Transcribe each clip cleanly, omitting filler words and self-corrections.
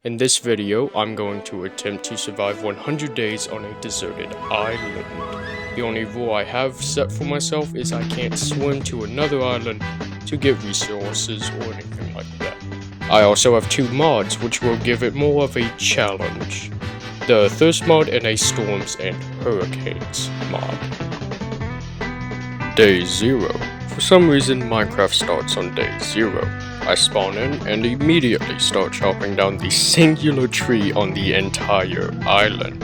In this video, I'm going to attempt to survive 100 days on a deserted island. The only rule I have set for myself is I can't swim to another island to get resources or anything like that. I also have two mods which will give it more of a challenge. The Thirst mod and a Storms and Hurricanes mod. Day 0. For some reason, Minecraft starts on day 0. I spawn in and immediately start chopping down the singular tree on the entire island.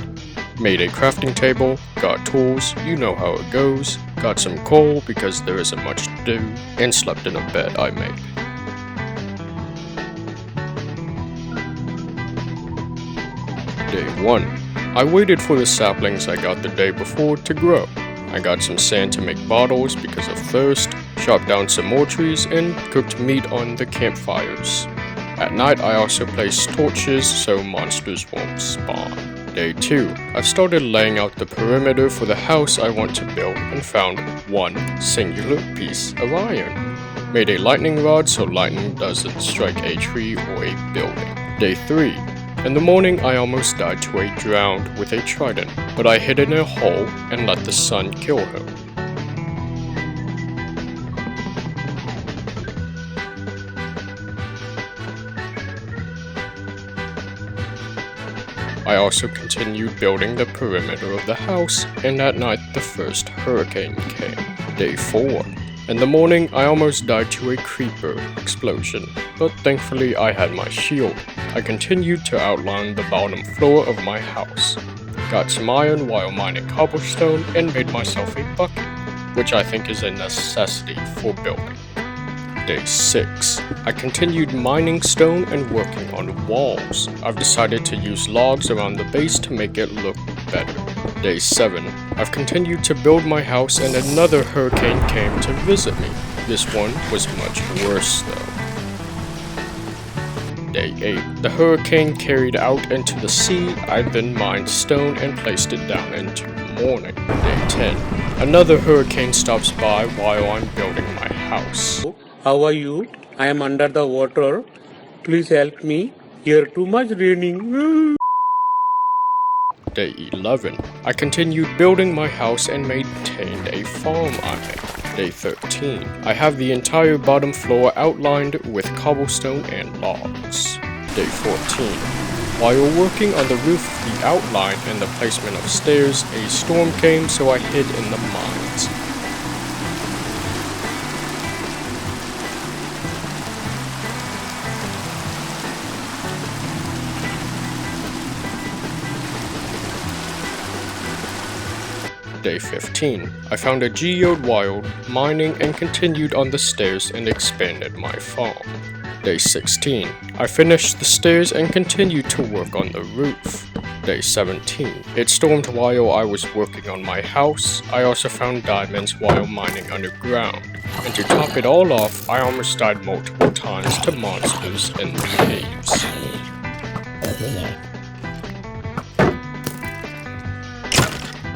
Made a crafting table, got tools, you know how it goes, got some coal because there isn't much to do, and slept in a bed I made. Day 1. I waited for the saplings I got the day before to grow. I got some sand to make bottles because of thirst, chopped down some more trees, and cooked meat on the campfires. At night I also placed torches so monsters won't spawn. Day 2. I've started laying out the perimeter for the house I want to build and found one singular piece of iron. Made a lightning rod so lightning doesn't strike a tree or a building. Day 3. In the morning, I almost died to a drowned with a trident, but I hid in a hole and let the sun kill him. I also continued building the perimeter of the house, and at night the first hurricane came. Day 4. In the morning, I almost died to a creeper explosion, but thankfully I had my shield. I continued to outline the bottom floor of my house. Got some iron while mining cobblestone and made myself a bucket, which I think is a necessity for building. Day 6. I continued mining stone and working on walls. I've decided to use logs around the base to make it look better. Day 7. I've continued to build my house and another hurricane came to visit me. This one was much worse though. Day 8. The hurricane carried out into the sea. I then mined stone and placed it down into the morning. Day 10. Another hurricane stops by while I'm building my house. How are you? I am under the water. Please help me. Here too much raining. Day 11. I continued building my house and maintained a farm on it. Day 13. I have the entire bottom floor outlined with cobblestone and logs. Day 14. While working on the roof, the outline and the placement of stairs, a storm came so I hid in the mines. Day 15. I found a geode while mining and continued on the stairs and expanded my farm. Day 16. I finished the stairs and continued to work on the roof. Day 17. It stormed while I was working on my house. I also found diamonds while mining underground. And to top it all off, I almost died multiple times to monsters in the caves.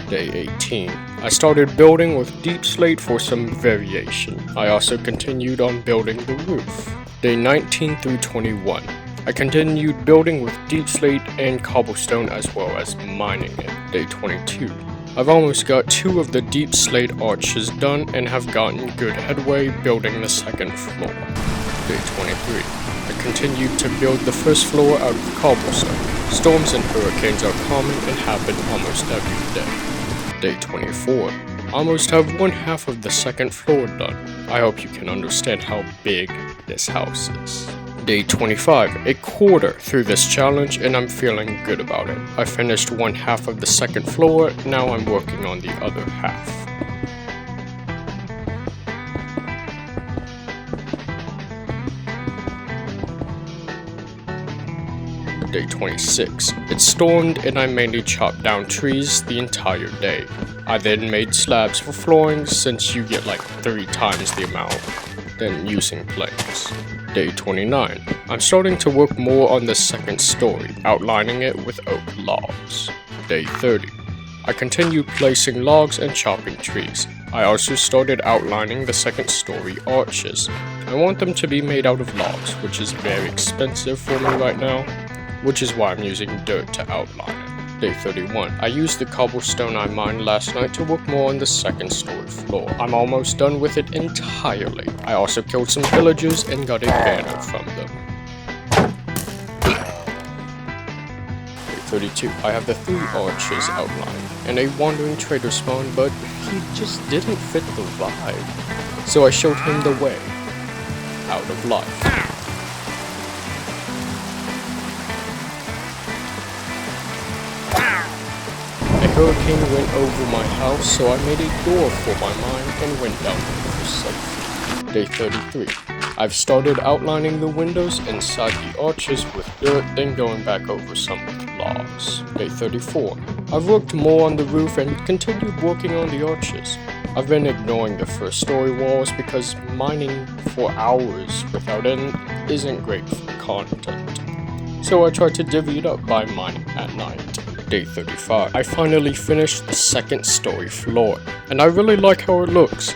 Day 18. I started building with deep slate for some variation. I also continued on building the roof. Day 19 through 21. I continued building with deep slate and cobblestone as well as mining it. Day 22. I've almost got 2 of the deep slate arches done and have gotten good headway building the second floor. Day 23. I continued to build the first floor out of cobblestone. Storms and hurricanes are common and happen almost every day. Day 24. Almost have one half of the second floor done. I hope you can understand how big this house is. Day 25. A quarter through this challenge and I'm feeling good about it. I finished one half of the second floor, now I'm working on the other half. Day 26. It stormed and I mainly chopped down trees the entire day. I then made slabs for flooring since you get like 3 times the amount than using planks. Day 29. I'm starting to work more on the second story, outlining it with oak logs. Day 30. I continued placing logs and chopping trees. I also started outlining the second story arches. I want them to be made out of logs, which is very expensive for me right now. which is why I'm using dirt to outline it. Day 31. I used the cobblestone I mined last night to work more on the second story floor. I'm almost done with it entirely. I also killed some villagers and got a banner from them. Day 32. I have the 3 archers outlined and a wandering trader spawn, but he just didn't fit the vibe. So I showed him the way out of life. A hurricane went over my house, so I made a door for my mine and went down there for safety. Day 33. I've started outlining the windows inside the arches with dirt, then going back over some with logs. Day 34. I've worked more on the roof and continued working on the arches. I've been ignoring the first story walls because mining for hours without end isn't great for content. So I tried to divvy it up by mining at night. Day 35. I finally finished the second story floor, and I really like how it looks.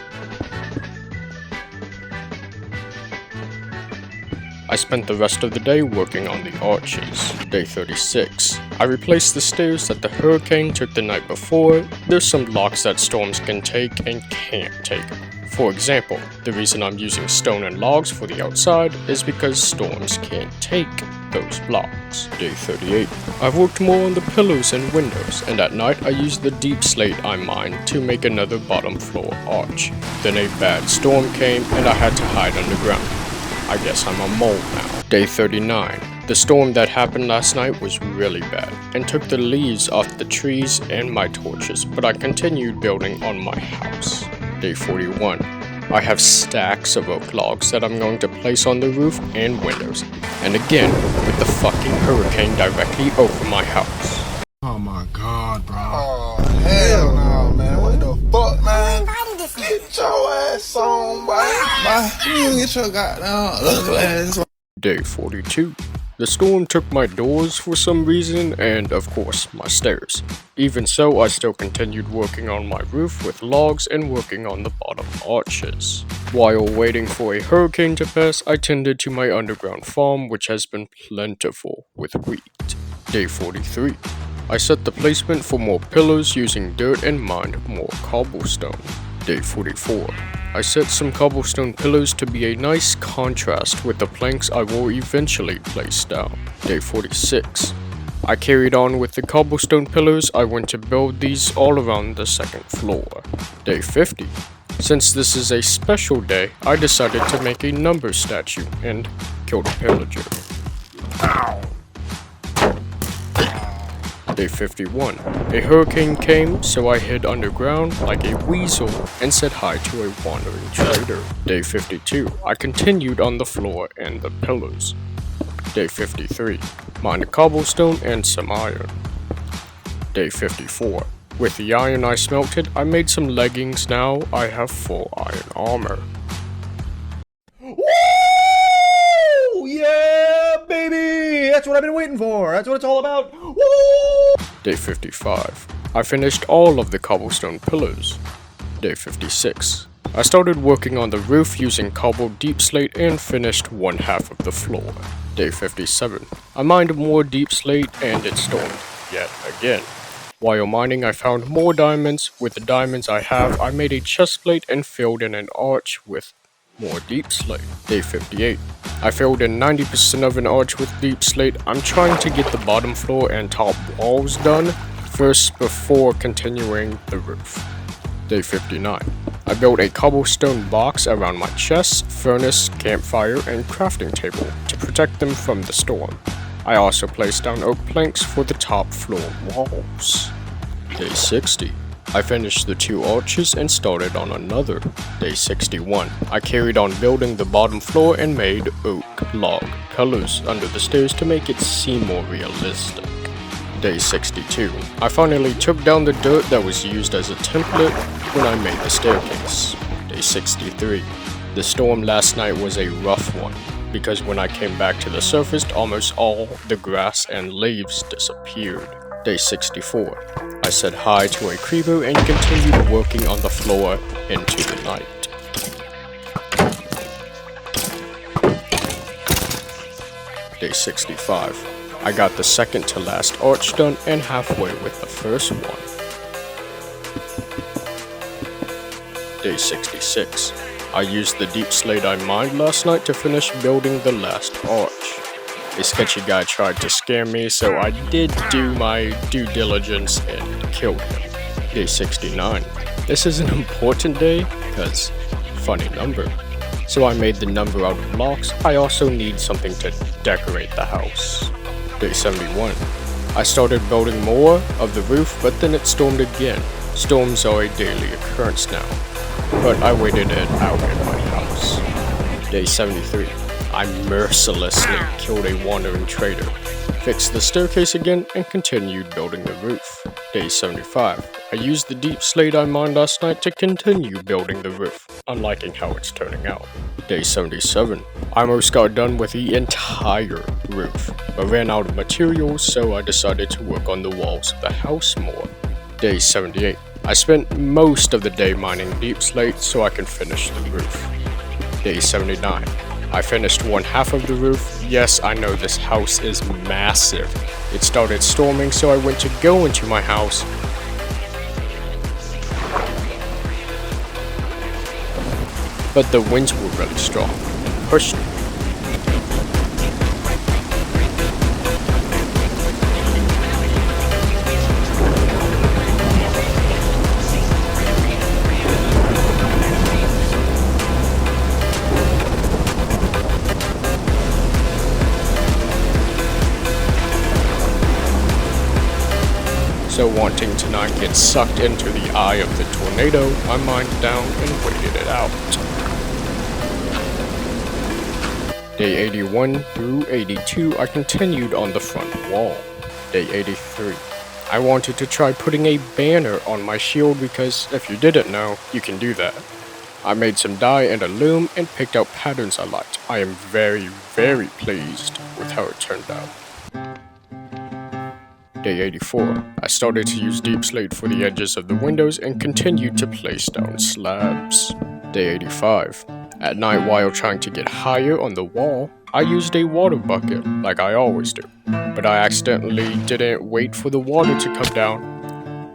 I spent the rest of the day working on the arches. Day 36. I replaced the stairs that the hurricane took the night before. There's some blocks that storms can take and can't take. For example, the reason I'm using stone and logs for the outside is because storms can't take those blocks. Day 38. I've worked more on the pillars and windows, and at night I used the deep slate I mined to make another bottom floor arch. Then a bad storm came and I had to hide underground. I guess I'm a mole now. Day 39. The storm that happened last night was really bad and took the leaves off the trees and my torches, but I continued building on my house. Day 41. I have stacks of oak logs that I'm going to place on the roof and windows, and again, with the fucking hurricane directly over my house. Oh my god, bro. Oh, hell no, man. What the fuck, man? Get your ass on, boy. You get your goddamn ugly ass on. Day 42. The storm took my doors for some reason, and of course, my stairs. Even so, I still continued working on my roof with logs and working on the bottom arches. While waiting for a hurricane to pass, I tended to my underground farm, which has been plentiful with wheat. Day 43. I set the placement for more pillars using dirt and mined more cobblestone. Day 44. I set some cobblestone pillars to be a nice contrast with the planks I will eventually place down. Day 46. I carried on with the cobblestone pillars. I went to build these all around the second floor. Day 50. Since this is a special day, I decided to make a number statue and killed a pillager. Ow! Day 51. A hurricane came, so I hid underground like a weasel and said hi to a wandering trader. Day 52. I continued on the floor and the pillars. Day 53. Mined cobblestone and some iron. Day 54. With the iron I smelted, I made some leggings. Now I have full iron armor. Woo! Yeah, baby! That's what I've been waiting for. That's what it's all about. Woo! Day 55. I finished all of the cobblestone pillars. Day 56. I started working on the roof using cobbled deep slate and finished one half of the floor. Day 57. I mined more deep slate and it stormed yet again. While mining, I found more diamonds. With the diamonds I have, I made a chest plate and filled in an arch with more deep slate. Day 58. I filled in 90% of an arch with deep slate. I'm trying to get the bottom floor and top walls done first before continuing the roof. Day 59. I built a cobblestone box around my chest, furnace, campfire, and crafting table to protect them from the storm. I also placed down oak planks for the top floor walls. Day 60. I finished the 2 arches and started on another. Day 61. I carried on building the bottom floor and made oak log colors under the stairs to make it seem more realistic. Day 62. I finally took down the dirt that was used as a template when I made the staircase. Day 63. The storm last night was a rough one, because when I came back to the surface, almost all the grass and leaves disappeared. Day 64. I said hi to a creeper and continued working on the floor into the night. Day 65. I got the second to last arch done and halfway with the first one. Day 66. I used the deep slate I mined last night to finish building the last arch. A sketchy guy tried to scare me, so I did do my due diligence and killed him. Day 69. This is an important day, because funny number. So I made the number out of blocks. I also need something to decorate the house. Day 71. I started building more of the roof, but then it stormed again. Storms are a daily occurrence now, but I waited it out in my house. Day 73. I mercilessly killed a wandering trader, fixed the staircase again, and continued building the roof. Day 75. I used the deep slate I mined last night to continue building the roof. I'm liking how it's turning out. Day 77. I almost got done with the entire roof, but ran out of materials, so I decided to work on the walls of the house more. Day 78. I spent most of the day mining deep slate so I can finish the roof. Day 79. I finished one half of the roof. Yes, I know this house is massive. It started storming, so I went to go into my house. But the winds were really strong and pushed me. So wanting to not get sucked into the eye of the tornado, I mined down and waited it out. Day 81 through 82, I continued on the front wall. Day 83. I wanted to try putting a banner on my shield because, if you didn't know, you can do that. I made some dye and a loom and picked out patterns I liked. I am very, very pleased with how it turned out. Day 84. I started to use deep slate for the edges of the windows and continued to place down slabs. Day 85. At night, while trying to get higher on the wall, I used a water bucket, like I always do. But I accidentally didn't wait for the water to come down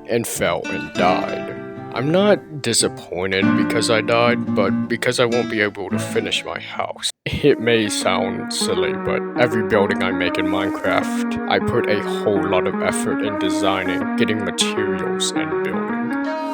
and fell and died. I'm not disappointed because I died, but because I won't be able to finish my house. It may sound silly, but every building I make in Minecraft, I put a whole lot of effort in designing, getting materials, and building.